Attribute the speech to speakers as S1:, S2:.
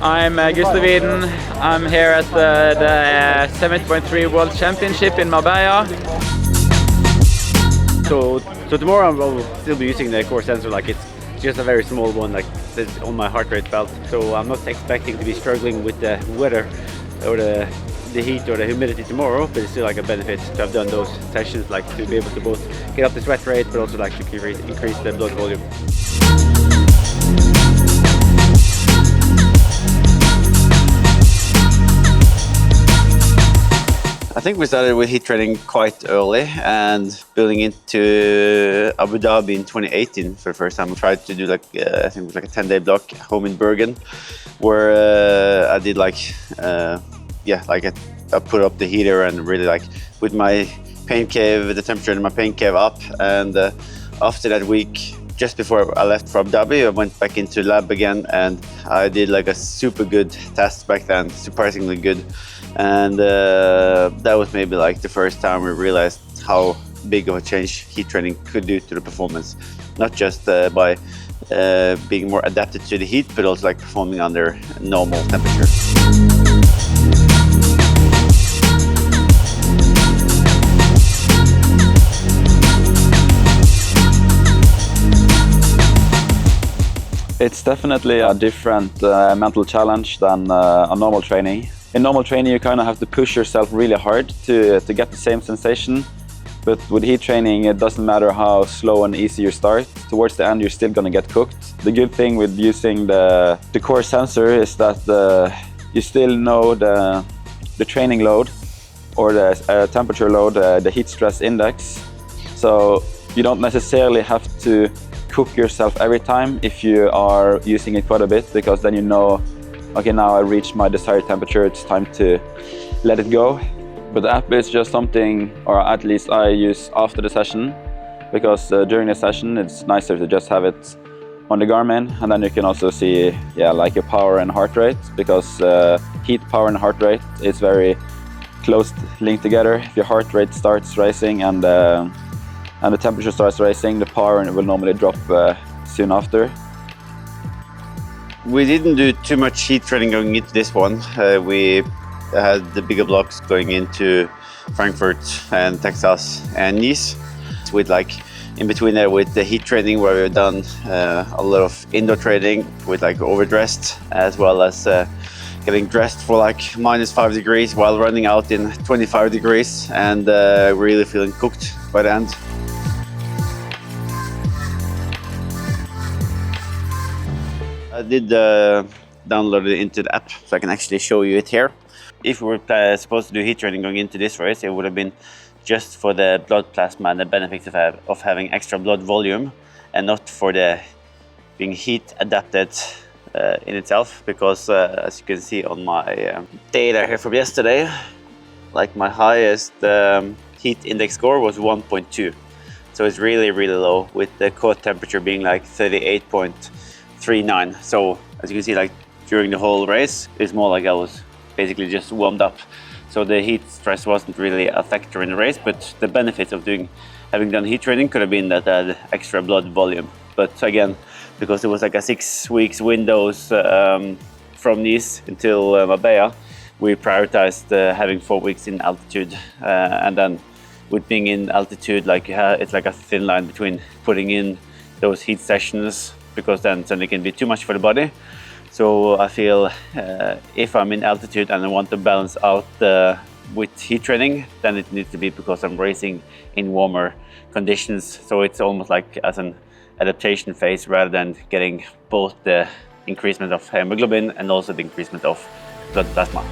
S1: I'm Gustav Iden. I'm here at the 70.3 World Championship in Marbella.
S2: So tomorrow I will still be using the core sensor, like it's just a very small one, like it's on my heart rate belt. So I'm not expecting to be struggling with the weather or the heat or the humidity tomorrow, but it's still like a benefit to have done those sessions, like to be able to both get up the sweat rate, but also like to increase the blood volume. I think we started with heat training quite early, and building into Abu Dhabi in 2018 for the first time. I tried to do like I think it was like a 10-day block home in Bergen, where I did like I put up the heater and really like with my pain cave, the temperature in my pain cave up, and after that week, just before I left for Abu Dhabi, I went back into lab again, and I did like a super good test back then, surprisingly good. And that was maybe like the first time we realized how big of a change heat training could do to the performance. Not just by being more adapted to the heat, but also like performing under normal temperature.
S3: It's definitely a different mental challenge than a normal training. In normal training, you kind of have to push yourself really hard to get the same sensation. But with heat training, it doesn't matter how slow and easy you start. Towards the end, you're still going to get cooked. The good thing with using the core sensor is that you still know the training load or the temperature load, the heat stress index. So you don't necessarily have to cook yourself every time if you are using it quite a bit, because then you know, okay, now I reached my desired temperature, it's time to let it go. But the app is just something, or at least I use after the session, because during the session it's nicer to just have it on the Garmin, and then you can also see, like your power and heart rate, because heat, power and heart rate is very close linked together. If your heart rate starts racing and the temperature starts racing, the power will normally drop soon after.
S2: We didn't do too much heat training going into this one. We had the bigger blocks going into Frankfurt and Texas and Nice, with like in between there with the heat training, where we've done a lot of indoor training with like overdressed, as well as getting dressed for like -5 degrees while running out in 25 degrees, and really feeling cooked by the end. I did download it into the app, so I can actually show you it here. If we were supposed to do heat training going into this race, it would have been just for the blood plasma and the benefits of having extra blood volume, and not for the being heat adapted in itself. Because as you can see on my data here from yesterday, like my highest heat index score was 1.2. So it's really, really low, with the core temperature being like 38.39. So as you can see, like during the whole race, it's more like I was basically just warmed up. So the heat stress wasn't really a factor in the race, but the benefits of having done heat training could have been that I had extra blood volume. But again, because it was like a 6 weeks windows from Nice until Marbella, we prioritized having 4 weeks in altitude, and then with being in altitude, like it's like a thin line between putting in those heat sessions, because then it can be too much for the body. So I feel if I'm in altitude and I want to balance out with heat training, then it needs to be because I'm racing in warmer conditions. So it's almost like as an adaptation phase, rather than getting both the increasement of hemoglobin and also the increasement of blood plasma.